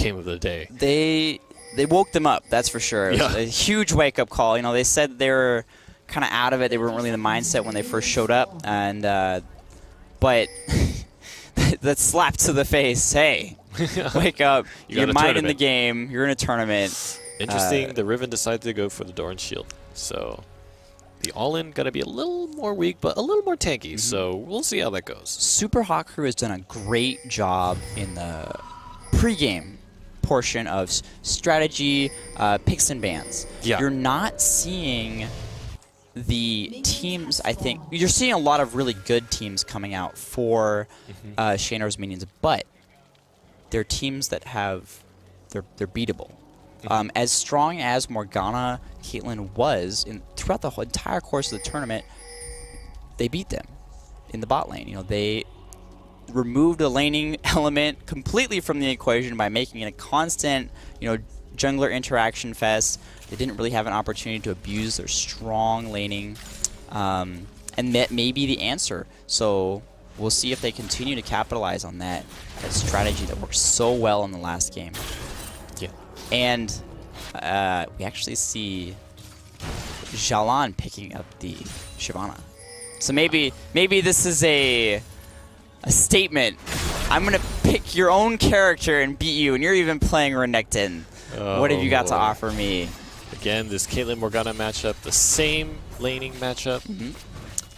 game of the day. They woke them up, that's for sure. It was a huge wake-up call. You know, they said they were kind of out of it. They weren't really in the mindset when they first showed up. And but that slap to the face. Hey, wake up. You're minding the game. You're in a tournament. Interesting. The Riven decided to go for the Doran Shield. So the all-in going to be a little more weak, but a little more tanky. So we'll see how that goes. Super Hot Crew has done a great job in the pregame portion of strategy, picks and bans. Yeah. You're not seeing the teams, I think. You're seeing a lot of really good teams coming out for Shandor's minions, but they're teams that have, they're beatable. As strong as Morgana Caitlyn was throughout the whole entire course of the tournament, they beat them in the bot lane. You know, they removed the laning element completely from the equation by making it a constant, you know, jungler interaction fest. They didn't really have an opportunity to abuse their strong laning, and that may be the answer. So we'll see if they continue to capitalize on that strategy that worked so well in the last game. Yeah. And we actually see Jalan picking up the Shyvana. So maybe this is a statement. I'm going to pick your own character and beat you, and you're even playing Renekton. What have you got to offer me? Again, this Caitlyn Morgana matchup, the same laning matchup.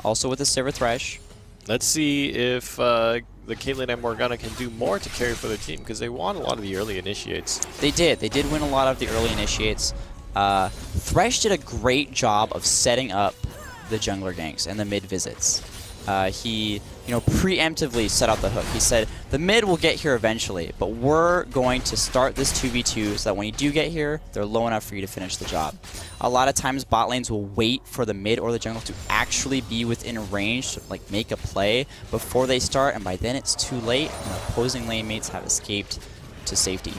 Also with the Silver Thresh. Let's see if the Caitlyn and Morgana can do more to carry for the team, because they won a lot of the early initiates. They did win a lot of the early initiates. Thresh did a great job of setting up the jungler ganks and the mid visits. He, you know, preemptively set out the hook. He said, the mid will get here eventually, but we're going to start this 2v2 so that when you do get here, they're low enough for you to finish the job. A lot of times bot lanes will wait for the mid or the jungle to actually be within range to like make a play before they start, and by then it's too late and opposing lane mates have escaped to safety.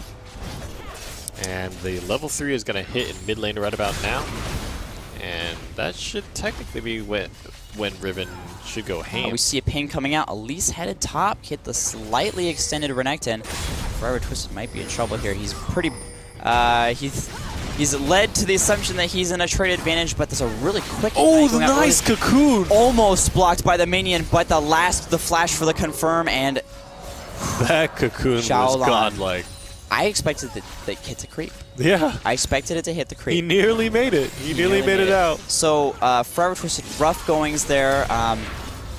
And the level 3 is going to hit in mid lane right about now. And that should technically be when Riven should go ham. We see a ping coming out. Elise headed top, hit the slightly extended Renekton. Forever Twisted might be in trouble here. He's pretty... He's led to the assumption that he's in a trade advantage, but there's a really quick... Oh, nice cocoon! Almost blocked by the minion, but the flash for the confirm, and... That cocoon was godlike. I expected that hit the creep. Yeah. I expected it to hit the creep. He nearly made it. He nearly made it out. So, Forever Twisted, rough goings there.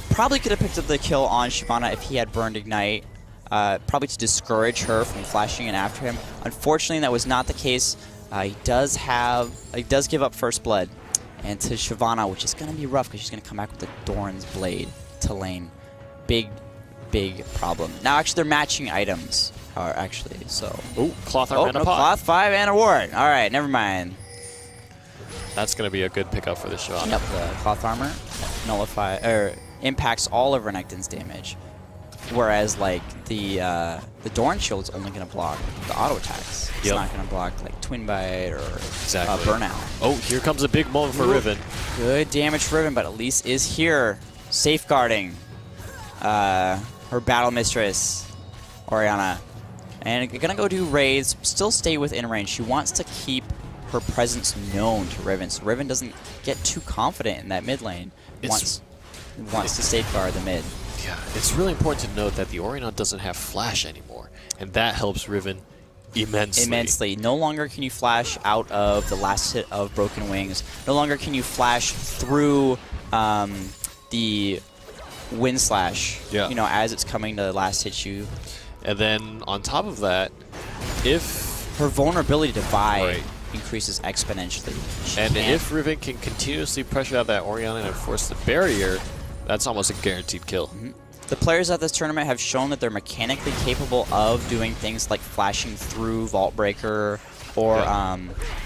Probably could have picked up the kill on Shyvana if he had burned Ignite. Probably to discourage her from flashing in after him. Unfortunately, that was not the case. He does give up first blood. And to Shyvana, which is going to be rough because she's going to come back with the Doran's Blade to lane. Big problem. Now, actually, they're matching items. Actually, so... Oh, Cloth Armor and a pot. Cloth 5 and a ward. All right, never mind. That's going to be a good pickup for this shot. Yep, the Cloth Armor impacts all of Renekton's damage. Whereas, like, the Doran Shield is only going to block the auto attacks. It's not going to block, like, Twin Bite or Burnout. Oh, here comes a big moment for Riven. Good damage for Riven, but Elise is here, safeguarding her Battle Mistress, Orianna. And gonna go do raids, still stay within range. She wants to keep her presence known to Riven, so Riven doesn't get too confident in that mid lane. Wants to safeguard the mid. Yeah, it's really important to note that the Orianna doesn't have flash anymore, and that helps Riven immensely. No longer can you flash out of the last hit of Broken Wings. No longer can you flash through the Wind Slash. You know, as it's coming to last hit you. And then on top of that, if her vulnerability to buy increases exponentially, if Riven can continuously pressure out that Orianna and force the barrier, that's almost a guaranteed kill. The players at this tournament have shown that they're mechanically capable of doing things like flashing through Vault Breaker or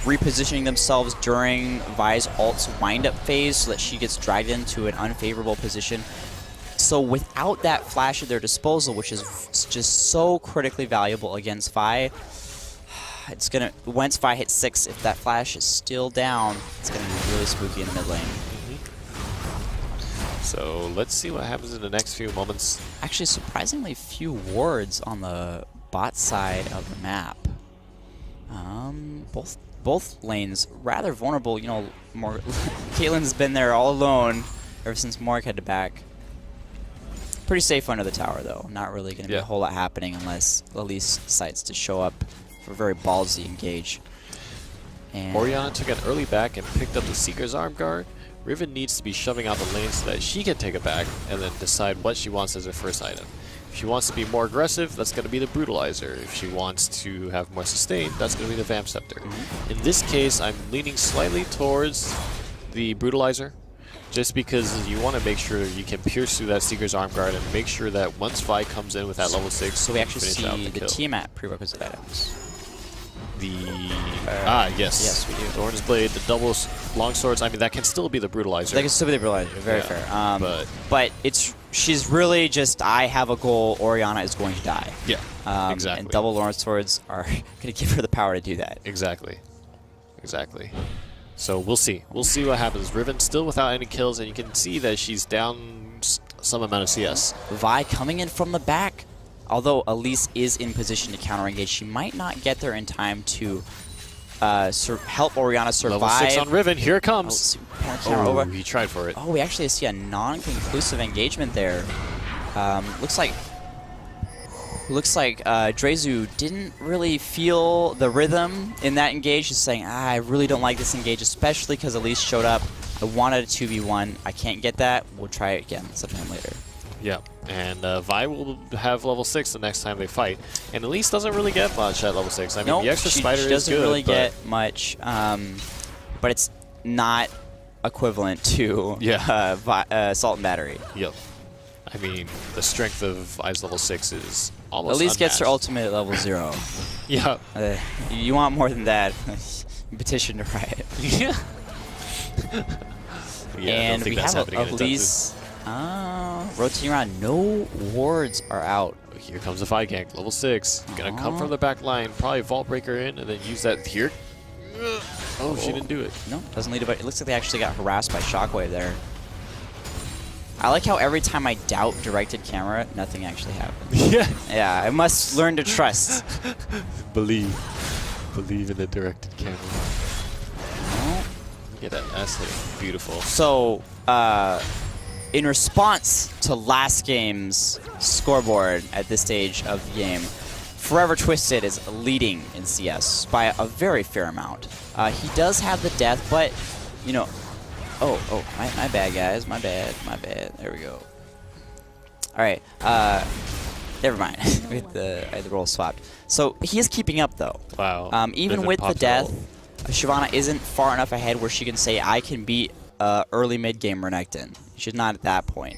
repositioning themselves during Vi's ult's wind-up phase so that she gets dragged into an unfavorable position. So without that flash at their disposal, which is just so critically valuable against Vi, it's gonna, once Vi hits 6, if that flash is still down, it's gonna be really spooky in the mid lane. So let's see what happens in the next few moments. Actually, surprisingly few wards on the bot side of the map. Both lanes rather vulnerable. You know, more Caitlyn's been there all alone ever since Morg had to back. Pretty safe under the tower though. Not really going to be a whole lot happening unless Elise decides to show up for a very ballsy engage. And Orianna took an early back and picked up the Seeker's arm guard. Riven needs to be shoving out the lane so that she can take a back and then decide what she wants as her first item. If she wants to be more aggressive, that's going to be the Brutalizer. If she wants to have more sustain, that's going to be the Vamp Scepter. In this case, I'm leaning slightly towards the Brutalizer, just because you want to make sure you can pierce through that Seeker's arm guard and make sure that once Vi comes in with that level 6, so we actually see the kill. Tiamat prerequisite items. Yes. Yes, we do. Thorn's Blade, the double long swords. I mean, that can still be the Brutalizer. That can still be the Brutalizer. Very fair. But she's really just, I have a goal. Orianna is going to die. Yeah. Exactly. And double long swords are going to give her the power to do that. Exactly. So we'll see. We'll see what happens. Riven still without any kills, and you can see that she's down some amount of CS. Vi coming in from the back. Although Elise is in position to counter-engage, she might not get there in time to help Orianna survive. Level 6 on Riven, here it comes. Oh, he tried for it. Oh, we actually see a non-conclusive engagement there. Looks like Drezu didn't really feel the rhythm in that engage. Just saying, I really don't like this engage, especially because Elise showed up. I wanted a 2v1. I can't get that. We'll try it again sometime later. Yeah, and Vi will have level 6 the next time they fight. And Elise doesn't really get much at level 6. I mean, the extra spider is good. She doesn't really get much, but it's not equivalent to Assault and Battery. Yep. I mean, the strength of Vi's level 6 is almost Elise gets her unmatched. ultimate at level 0. Yeah. You want more than that. Petition to Riot. Yeah. And we have Elise rotating around. No wards are out. Here comes the Vi gank, level 6. Gonna come from the back line, probably Vault Breaker in, and then use that here. Oh, she didn't do it. No, doesn't lead to. It looks like they actually got harassed by Shockwave there. I like how every time I doubt directed camera, nothing actually happens. Yeah. Yeah, I must learn to trust. Believe in the directed camera. Oh. Get that ass hit. Beautiful. So, in response to last game's scoreboard at this stage of the game, Forever Twisted is leading in CS by a very fair amount. He does have the death, but, you know... Oh, my bad, guys. My bad. There we go. All right. Never mind. I had the role swapped. So he is keeping up, though. Wow. Even with the death, Shyvana isn't far enough ahead where she can say, I can beat early mid-game Renekton. She's not at that point.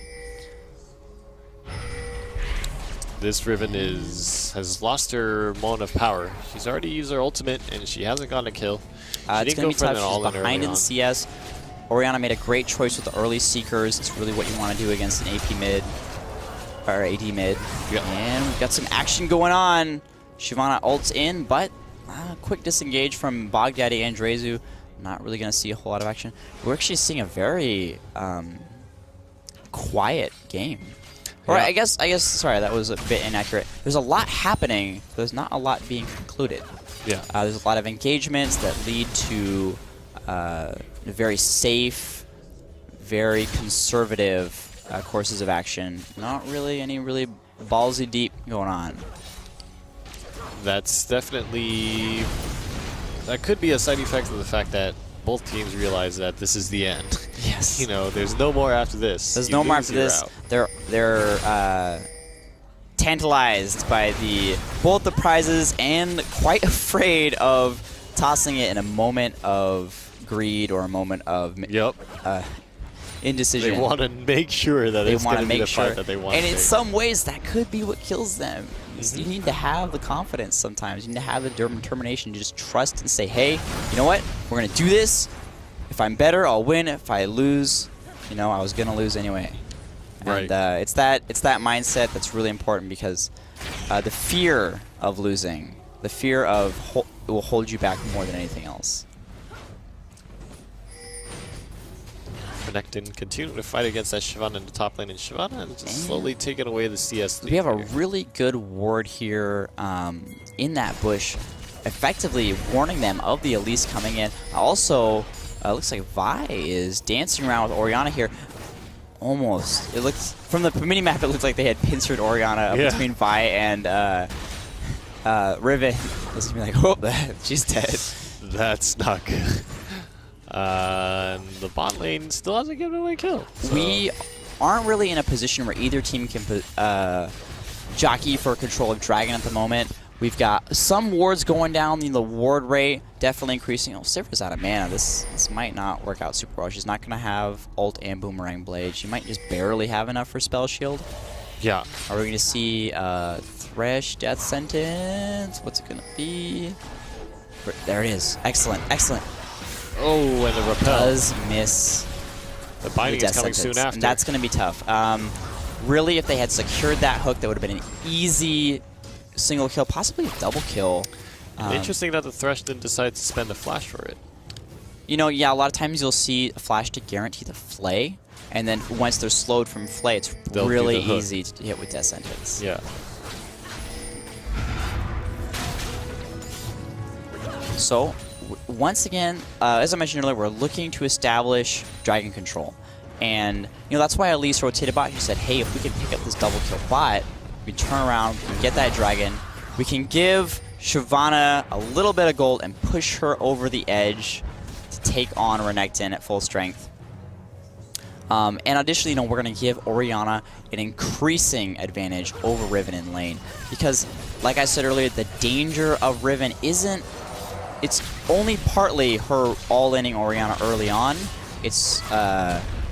This Riven has lost her moment of power. She's already used her ultimate, and she hasn't gotten a kill. It's going to be tough. She's behind in CS. Orianna made a great choice with the early Seekers. It's really what you want to do against an AP mid, or AD mid. Yep. And we've got some action going on. Shyvana ults in, but quick disengage from Bogdaddy and Drezu. Not really going to see a whole lot of action. We're actually seeing a very quiet game. Yeah. Or I guess, sorry, that was a bit inaccurate. There's a lot happening, but there's not a lot being concluded. Yeah. There's a lot of engagements that lead to very safe, very conservative courses of action. Not really any really ballsy deep going on. That's definitely... That could be a side effect of the fact that both teams realize that this is the end. Yes. You know, there's no more after this. There's no more after this. They're tantalized by both the prizes and quite afraid of tossing it in a moment of greed or a moment of indecision. They want to make sure that it's going to be the fight that they want. And in some ways, that could be what kills them. You need to have the confidence sometimes. You need to have the determination to just trust and say, hey, you know what? We're going to do this. If I'm better, I'll win. If I lose, you know, I was going to lose anyway. Right. And it's that mindset that's really important because the fear of losing, the fear of it will hold you back more than anything else. Renekton continuing to fight against that Shyvana in the top lane, and Shyvana just slowly taking away the CS lead. We have a really good ward here in that bush. effectively warning them of the Elise coming in. Also, looks like Vi is dancing around with Orianna here. Almost. It looks, from the mini-map, it looks like they had pincered Orianna between Vi and Riven. It's gonna be like, oh, she's dead. That's not good. And the bot lane still hasn't given away a kill. So. We aren't really in a position where either team can jockey for control of Dragon at the moment. We've got some wards going down. The ward rate definitely increasing. Oh, Sivra's out of mana. This might not work out super well. She's not going to have ult and Boomerang Blade. She might just barely have enough for Spell Shield. Yeah. Are we going to see Thresh Death Sentence? What's it going to be? There it is. Excellent. Excellent. Oh, and the repel. Does miss. The binding is coming soon after. And that's going to be tough. Really, if they had secured that hook, that would have been an easy single kill, possibly a double kill. Interesting that the Thresh didn't decide to spend a flash for it. You know, yeah, a lot of times you'll see a flash to guarantee the flay, and then once they're slowed from flay, it's really easy to hit with Death Sentence. Yeah. So, once again, as I mentioned earlier, we're looking to establish Dragon control. And, you know, that's why Elise rotated bot. She said, hey, if we can pick up this double kill bot, we turn around, we can get that Dragon, we can give Shyvana a little bit of gold and push her over the edge to take on Renekton at full strength. And additionally, you know, we're going to give Orianna an increasing advantage over Riven in lane. Because, like I said earlier, the danger of Riven isn't... It's only partly her all-inning Orianna early on. It's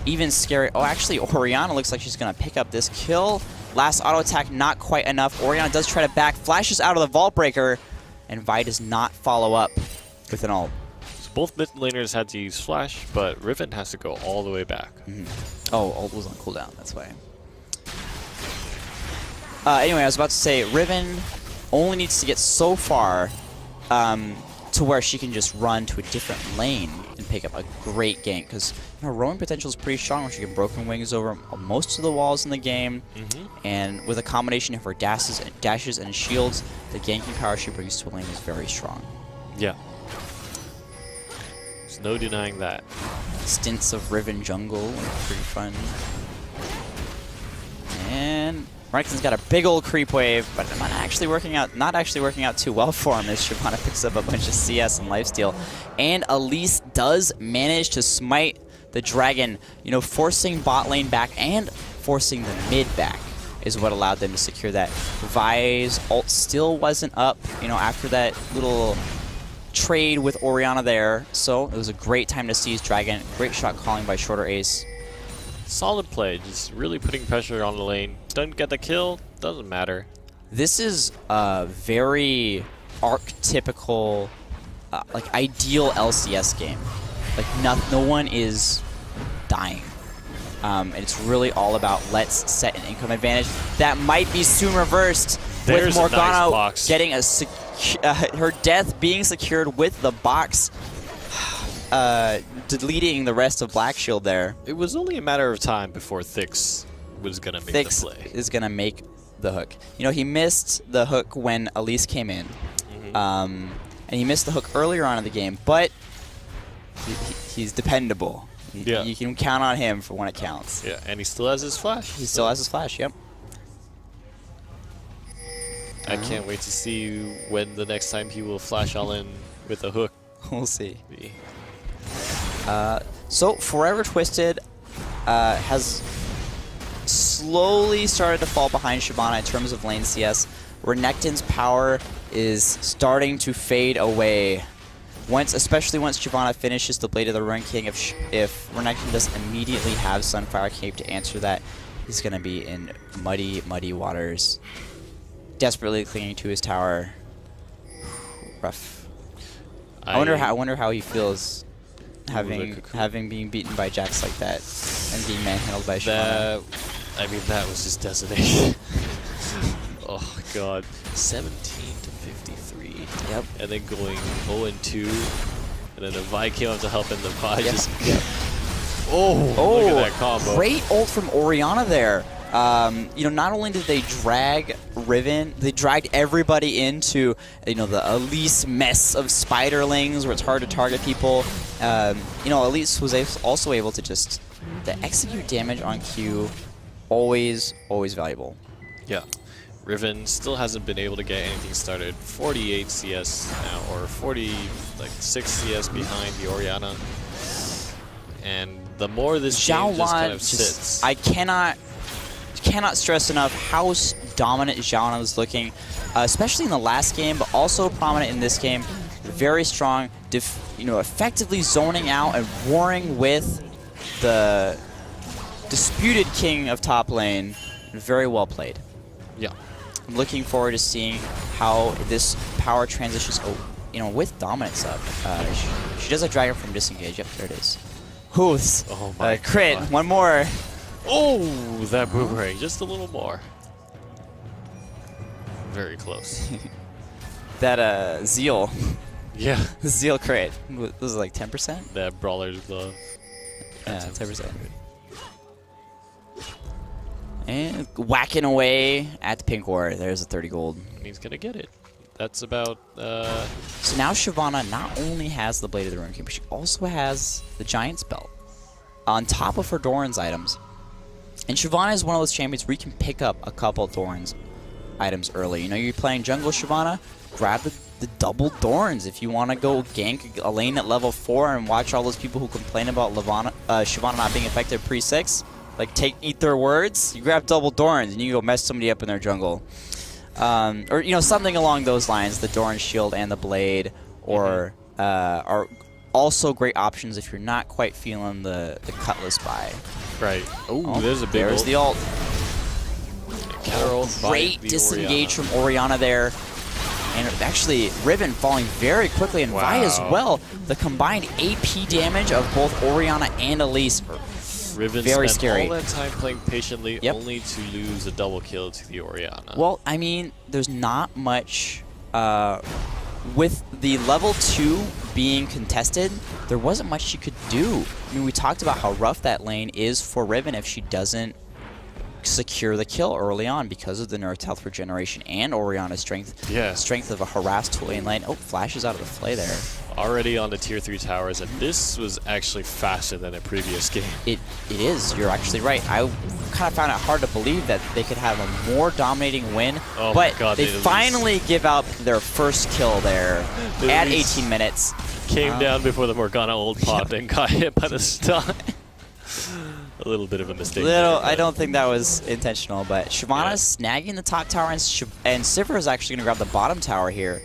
even scary. Oh, actually, Orianna looks like she's going to pick up this kill. Last auto attack, not quite enough. Orianna does try to back, flashes out of the Vault Breaker, and Vi does not follow up with an ult. So both mid laners had to use flash, but Riven has to go all the way back. Oh, ult was on cooldown, that's why. Anyway, I was about to say, Riven only needs to get so far to where she can just run to a different lane and pick up a great gank, because her roaming potential is pretty strong, where she can Broken Wings over most of the walls in the game, and with a combination of her dashes and shields, the ganking power she brings to a lane is very strong. Yeah. There's no denying that. Stints of Riven jungle are pretty fun. And Renekton's got a big old creep wave, but not actually working out too well for him as Shyvana picks up a bunch of CS and lifesteal. And Elise does manage to smite the Dragon, you know, forcing bot lane back and forcing the mid back is what allowed them to secure that. Vi's ult still wasn't up, you know, after that little trade with Orianna there. So it was a great time to seize Dragon. Great shot calling by Shorter Ace. Solid play, just really putting pressure on the lane. Doesn't get the kill, doesn't matter. This is a very archetypical, like ideal LCS game. Like no one is dying. And it's really all about let's set an income advantage. That might be soon reversed with Morgana nice getting her death being secured with the box. Deleting the rest of Black Shield there. It was only a matter of time before Thix was going to make the play. Thix is going to make the hook. You know, he missed the hook when Elise came in. And he missed the hook earlier on in the game, but he's dependable. Yeah. You can count on him for when it counts. Yeah, and he still has his flash. He still has his flash, yep. I can't wait to see when the next time he will flash all in with a hook. We'll see. So Forever Twisted has slowly started to fall behind Shyvana in terms of lane CS. Renekton's power is starting to fade away. Especially once Shyvana finishes the Blade of the Ruin King, if Renekton doesn't immediately have Sunfire Cape to answer that, he's going to be in muddy, muddy waters. Desperately clinging to his tower. Rough. I wonder how he feels having being beaten by Jax like that and being manhandled by Shyvana. I mean, that was just desolation. Oh god, 17 to 53. Yep. And then going 0-2, and then the Vi came up to help, and the Vi just. Oh, look at that combo! Great ult from Orianna there. You know, not only did they drag Riven. They dragged everybody into, you know, the Elise mess of spiderlings where it's hard to target people. You know, Elise was also able to just execute damage on Q. Always valuable. Yeah. Riven still hasn't been able to get anything started. 48 CS now, or 46 CS behind the Orianna. And the more this game just kind of sits. I cannot stress enough how dominant Xiaolan is looking, especially in the last game, but also prominent in this game. Very strong, you know, effectively zoning out and warring with the disputed king of top lane. Very well played. Yeah. I'm looking forward to seeing how this power transitions, you know, with dominance up. She does a dragon from disengage. Yep, there it is. Who's oh my crit? God. One more. Oh, that boomerang, just a little more. Very close. That Zeal. Yeah. Zeal crit. Was it like 10%? That brawler's glove. Yeah, 10%. And whacking away at the pink ward. There's a 30 gold. He's gonna get it. That's about. So now Shyvana not only has the Blade of the Rune King, but she also has the Giant's Belt on top of her Doran's items. And Shyvana is one of those champions where you can pick up a couple Doran's items early. You know, you're playing jungle Shyvana, grab the double Dorans if you want to go gank a lane at level 4 and watch all those people who complain about Shyvana not being effective pre-6. Like, eat their words. You grab double Dorans and you go mess somebody up in their jungle. Or, you know, something along those lines. The Doran Shield and the Blade or are also great options if you're not quite feeling the Cutlass buy. Right. Ooh, there's a big There's ult. the ult. Counter Great disengage from Orianna there. And actually, Riven falling very quickly, and Vi as well. The combined AP damage of both Orianna and Elise. Riven very spent scary. all that time playing patiently, only to lose a double kill to the Orianna. Well, I mean, there's not much. With the level 2 being contested, there wasn't much she could do. I mean, we talked about how rough that lane is for Riven if she doesn't secure the kill early on because of the nerfed health regeneration and Orianna's strength. Yeah. Strength of a harassed lane. Oh, flashes out of the play there. Already on the tier 3 towers, and this was actually faster than a previous game. It is. You're actually right. I kind of found it hard to believe that they could have a more dominating win, Oh but my God, they finally give out their first kill there at 18 minutes. Came down before the Morgana ult popped and got hit by the stun. A little bit of a mistake. I don't think that was intentional, but Shyvana's snagging the top tower, and Sivir is actually going to grab the bottom tower here.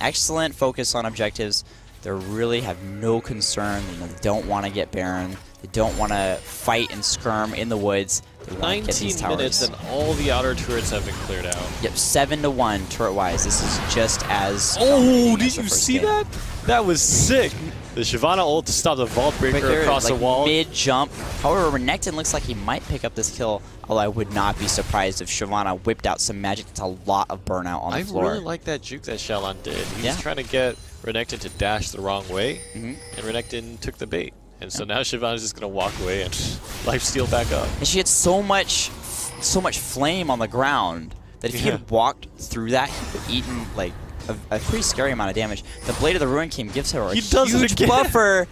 Excellent focus on objectives. They really have no concern. You know, they don't want to get Baron. They don't want to fight and skirm in the woods. They want to get these 19 minutes towers. and all the outer turrets have been cleared out. Yep, 7-1 turret-wise. This is just as. Oh, dominating did as the you first see game. that? That was sick. The Shyvana ult to stop the Vault Breaker Breaker, across like the wall. mid-jump. However, Renekton looks like he might pick up this kill, although I would not be surprised if Shyvana whipped out some magic. That's a lot of burnout on the floor. I really like that juke that Xiaolan did. He Yeah. was trying to get Renekton to dash the wrong way, and Renekton took the bait. And so now Shyvana's just going to walk away and lifesteal back up. And she had so much flame on the ground that if he had walked through that, he would have eaten like a pretty scary amount of damage. The Blade of the Ruin King gives her a huge buffer,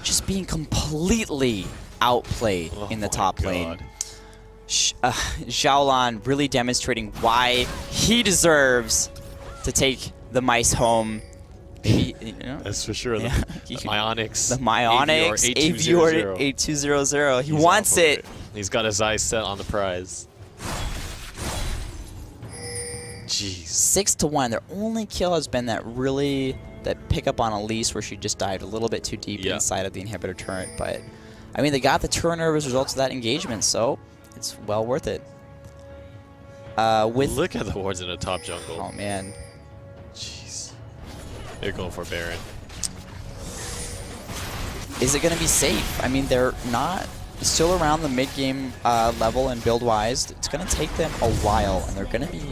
just being completely outplayed in the top lane. Xiaolan really demonstrating why he deserves to take the mice home. Maybe, you know? That's for sure. Yeah. The Myonix. The Myonix Avior 8200. He wants it. He's got his eyes set on the prize. Jeez. 6-1. Their only kill has been that pickup on Elise where she just dived a little bit too deep inside of the inhibitor turret. But I mean, they got the turnover as a result of that engagement, so it's well worth it. Look at the wards in the top jungle. Oh man. Jeez. They're going for Baron. Is it going to be safe? I mean, they're not still around the mid-game level and build-wise. It's going to take them a while, and they're going to be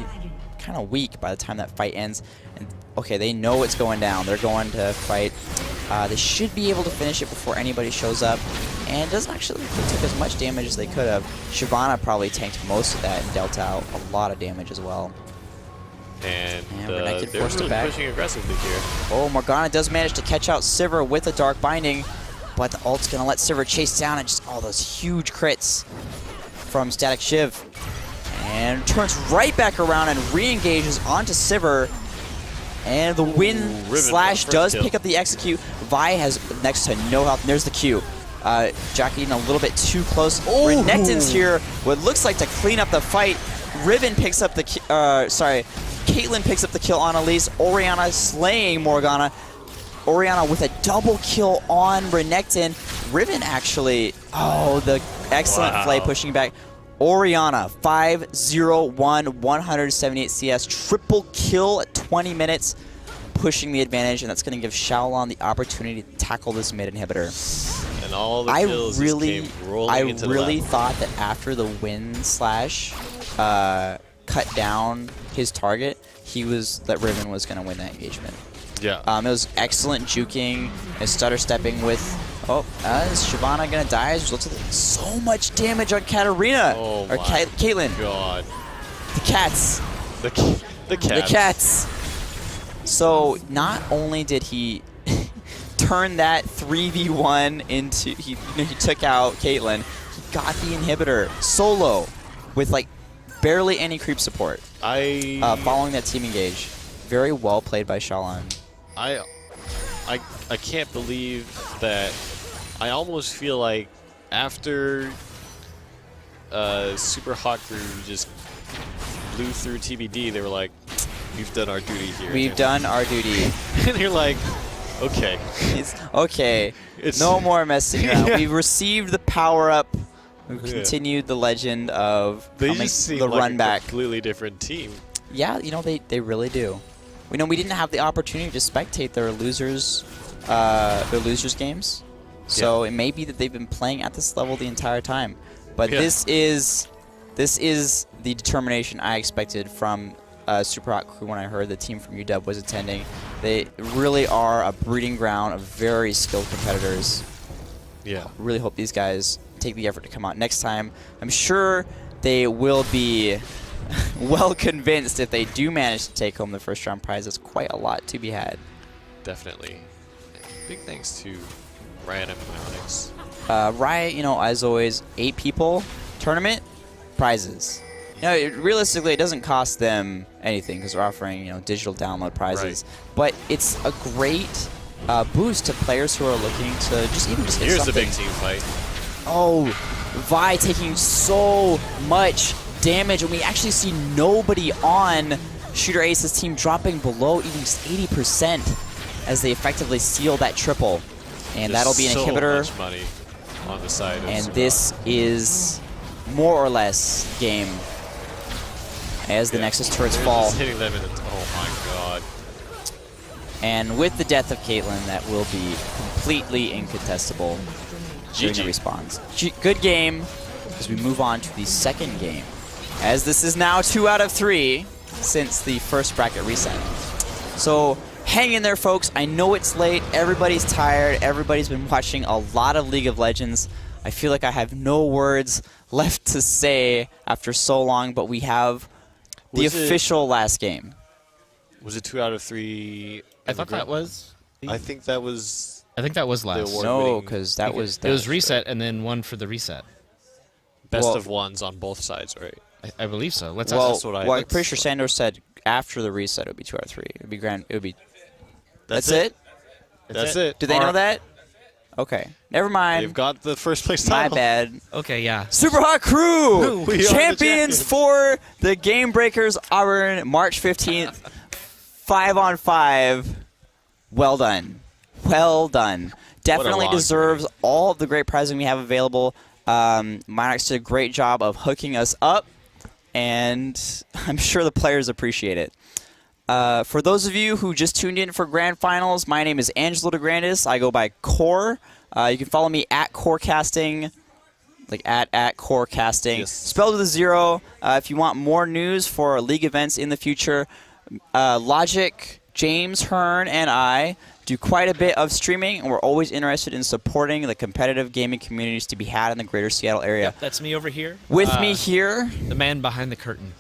kind of weak by the time that fight ends. And okay, they know what's going down. They're going to fight. They should be able to finish it before anybody shows up. And it doesn't actually look like they took as much damage as they could have. Shyvana probably tanked most of that and dealt out a lot of damage as well. And Renekton they're forced it really back. pushing aggressively here. Oh, Morgana does manage to catch out Sivir with a Dark Binding, but the ult's going to let Sivir chase down and just all those huge crits from Static Shiv. And turns right back around and re-engages onto Sivir. And the win slash does pick up the execute. Vi has next to no health. And there's the Q. Jackie a little bit too close. Renekton's here. What looks like to clean up the fight. Riven picks up the Caitlyn picks up the kill on Elise. Orianna slaying Morgana. Orianna with a double kill on Renekton. Riven actually, the excellent play pushing back. Orianna, 5-0-1, 178 CS, triple kill at 20 minutes, pushing the advantage, and that's going to give Xiaolon the opportunity to tackle this mid inhibitor. And all the kills just came rolling into the left. I really thought that after the win slash cut down his target, that Riven was going to win that engagement. Yeah. It was excellent juking and stutter stepping with. Is Shyvana gonna die as a result of so much damage on Katarina? Oh or my Caitlyn. God. The cats. The cats. The cats. So not only did he turn that 3v1 into he took out Caitlyn, he got the inhibitor solo with like barely any creep support. Following that team engage. Very well played by Xiaolon. I can't believe that. I almost feel like after Super Hot Crew just blew through TBD, they were like, we've done our duty here. We've done our duty. And you're like, okay. No more messing around. We've received the power-up. We've continued the legend of they just seem the like run back. A completely different team. Yeah, they really do. We didn't have the opportunity to spectate their losers games. So it may be that they've been playing at this level the entire time. But this is the determination I expected from Super Hot Crew when I heard the team from UW was attending. They really are a breeding ground of very skilled competitors. Yeah. Really hope these guys take the effort to come out next time. I'm sure they will be well convinced if they do manage to take home the first round prize. There's quite a lot to be had. Definitely. Big thanks to Riot and Onyx. Riot, as always, 8 people, tournament, prizes. Realistically, it doesn't cost them anything because they're offering, digital download prizes. Right. But it's a great boost to players who are looking to just hit something. Here's the big team fight. Oh, Vi taking so much damage, and we actually see nobody on Shooter Ace's team dropping below even just 80% as they effectively seal that triple. And that'll be an inhibitor. So much money on the side of and Supa. This is more or less game as the Nexus turrets fall. Just hitting them in the oh my god. And with the death of Caitlyn, that will be completely incontestable during the respawns. Good game as we move on to the second game. As this is now 2 out of 3 since the first bracket reset. So hang in there, folks. I know it's late. Everybody's tired. Everybody's been watching a lot of League of Legends. I feel like I have no words left to say after so long, but we have the official last game. Was it 2 out of 3? I thought that was. I think that was. I think that was last. No, because that was. It was reset and then one for the reset. Best of ones on both sides, right? I believe so. Let's. I'm pretty sure Shandor said after the reset it would be 2 out of 3. It would be grand. It would be. That's it. That's it. Do they know that? Okay. Never mind. They've got the first place title. My bad. Okay, yeah. Super Hot Crew! We are champions for the Gamebreakerz Auburn, March 15th. 5-on-5. Well done. Well done. Definitely deserves all of the great prizing we have available. Minox did a great job of hooking us up, and I'm sure the players appreciate it. For those of you who just tuned in for Grand Finals, my name is Angelo DeGrandis. I go by Core. You can follow me at Corecasting, like at Corecasting, spelled with a 0. If you want more news for league events in the future, Logic, James, Hearn, and I do quite a bit of streaming, and we're always interested in supporting the competitive gaming communities to be had in the greater Seattle area. Yep, that's me over here. With me here, the man behind the curtain.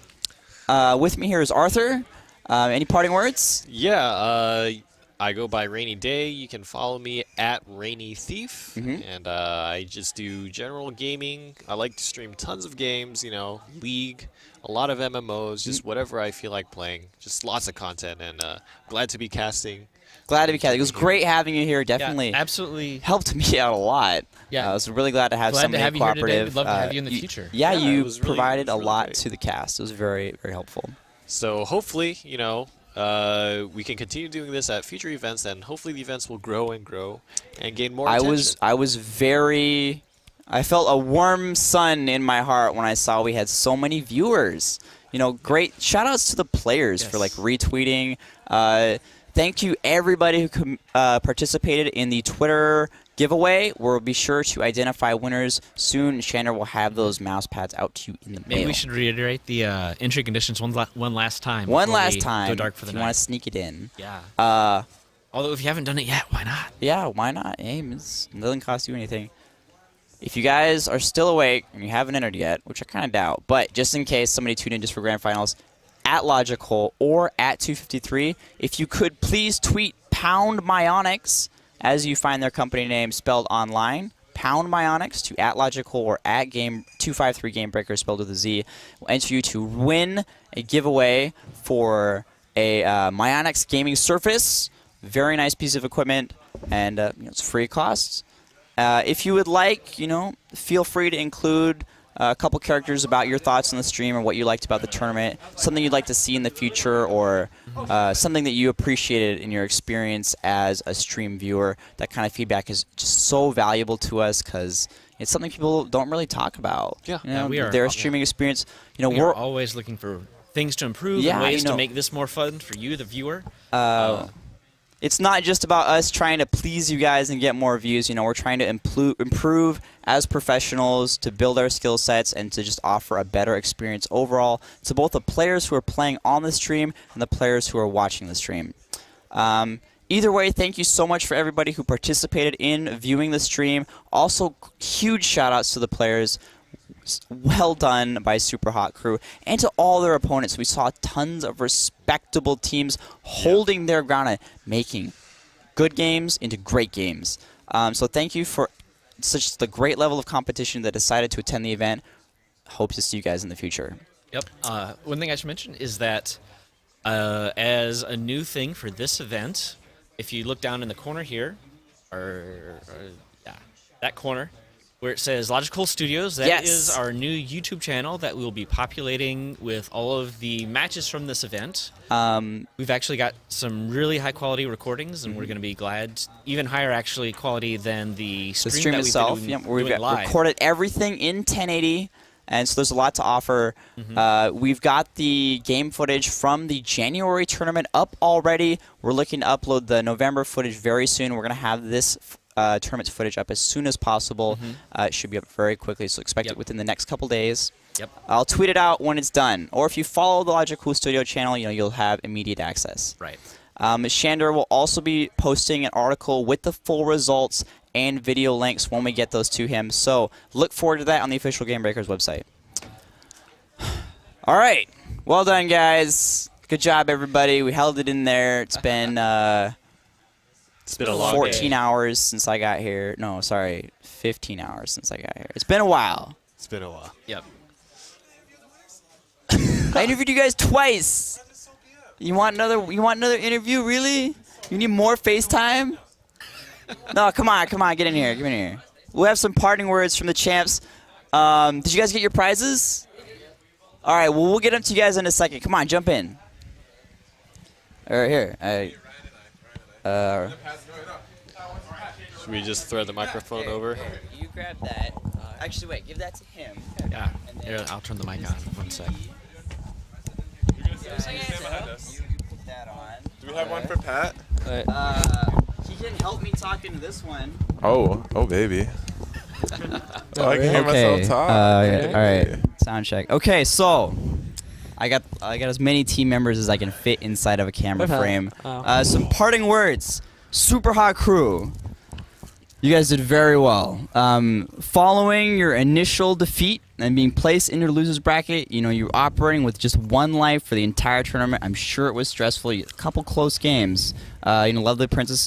with me here is Arthur. Any parting words? Yeah, I go by Rainy Day. You can follow me at Rainy Thief, and I just do general gaming. I like to stream tons of games, you know, League, a lot of MMOs, just whatever I feel like playing. Just lots of content, and glad to be casting. Glad to be Kathy. It was great having you here. Definitely, Yeah, absolutely. helped me out a lot. Yeah. I was really glad to have Glad to somebody have you here today. cooperative. We'd love to have you in the future. Yeah, Yeah, it you was really- provided it was a really lot great. to the cast. It was very, very helpful. So hopefully, you know, we can continue doing this at future events, and hopefully the events will grow and grow and gain more attention. I felt a warm sun in my heart when I saw we had so many viewers. You know, great shout outs to the players for like retweeting. Thank you everybody who participated in the Twitter giveaway. We'll be sure to identify winners soon. Shandor will have those mouse pads out to you in the mail. Maybe we should reiterate the entry conditions one last time. One before last we time. Go dark for the if you night. want to sneak it in. Yeah. Although if you haven't done it yet, why not? Yeah, why not? Aim it doesn't cost you anything. If you guys are still awake and you haven't entered yet, which I kind of doubt, but just in case somebody tuned in just for grand finals, at Logical or at 253, if you could please tweet #Myonics as you find their company name spelled online, #Myonics to at Logical or at 253 Gamebreakerz spelled with a Z, will enter you to win a giveaway for a Myonics gaming Surface. Very nice piece of equipment, and it's free of cost. If you would like, you know, feel free to include a couple characters about your thoughts on the stream or what you liked about the tournament, something you'd like to see in the future, or something that you appreciated in your experience as a stream viewer. That kind of feedback is just so valuable to us because it's something people don't really talk about. Yeah. You know, we are- their streaming experience. You know, We're always looking for things to improve Yeah, and ways you know- to make this more fun for you, the viewer. It's not just about us trying to please you guys and get more views. You know, we're trying to improve as professionals, to build our skill sets, and to just offer a better experience overall to both the players who are playing on the stream and the players who are watching the stream. Either way, thank you so much for everybody who participated in viewing the stream. Also, huge shout-outs to the players. Well done by Super Hot Crew, and to all their opponents. We saw tons of respectable teams holding their ground and making good games into great games. So thank you for such the great level of competition that decided to attend the event. Hope to see you guys in the future. Yep. One thing I should mention is that as a new thing for this event, if you look down in the corner here, that corner, where it says Logical Studios, that is our new YouTube channel that we'll be populating with all of the matches from this event. We've actually got some really high-quality recordings, and we're going to be glad, even higher actually quality than the stream that itself. we've been We've doing live. recorded everything in 1080, and so there's a lot to offer. We've got the game footage from the January tournament up already. We're looking to upload the November footage very soon. We're going to have this tournament footage up as soon as possible. It should be up very quickly, so expect it within the next couple days. I'll tweet it out when it's done, or if you follow the Logical Studio channel, you know, you'll have immediate access. Right. Shandor will also be posting an article with the full results and video links when we get those to him, so look forward to that on the official Gamebreakerz website. All right, well done, guys. Good job, everybody. We held it in there. It's been a long 14 day. hours since I got here. No, sorry, 15 hours since I got here. It's been a while. It's been a while. Yep. I interviewed you guys twice. You want another interview, really? You need more FaceTime? No, come on, get in here, We'll have some parting words from the champs. Did you guys get your prizes? All right, well, we'll get them to you guys in a second. Come on, jump in. All right, here. Should we just throw the microphone over? You grab that. Actually, wait, give that to him. Yeah. Here, I'll turn the mic on. 1 sec. You put that on. Do we have one for Pat? He can help me talk into this one. Oh, baby. I can hear myself talk. All right. Sound check. Okay, so I got as many team members as I can fit inside of a camera frame. Some parting words. Super Hot Crew. You guys did very well. Following your initial defeat and being placed in your loser's bracket, you know, you're operating with just 1 life for the entire tournament. I'm sure it was stressful. A couple close games. You know, Lovely Princess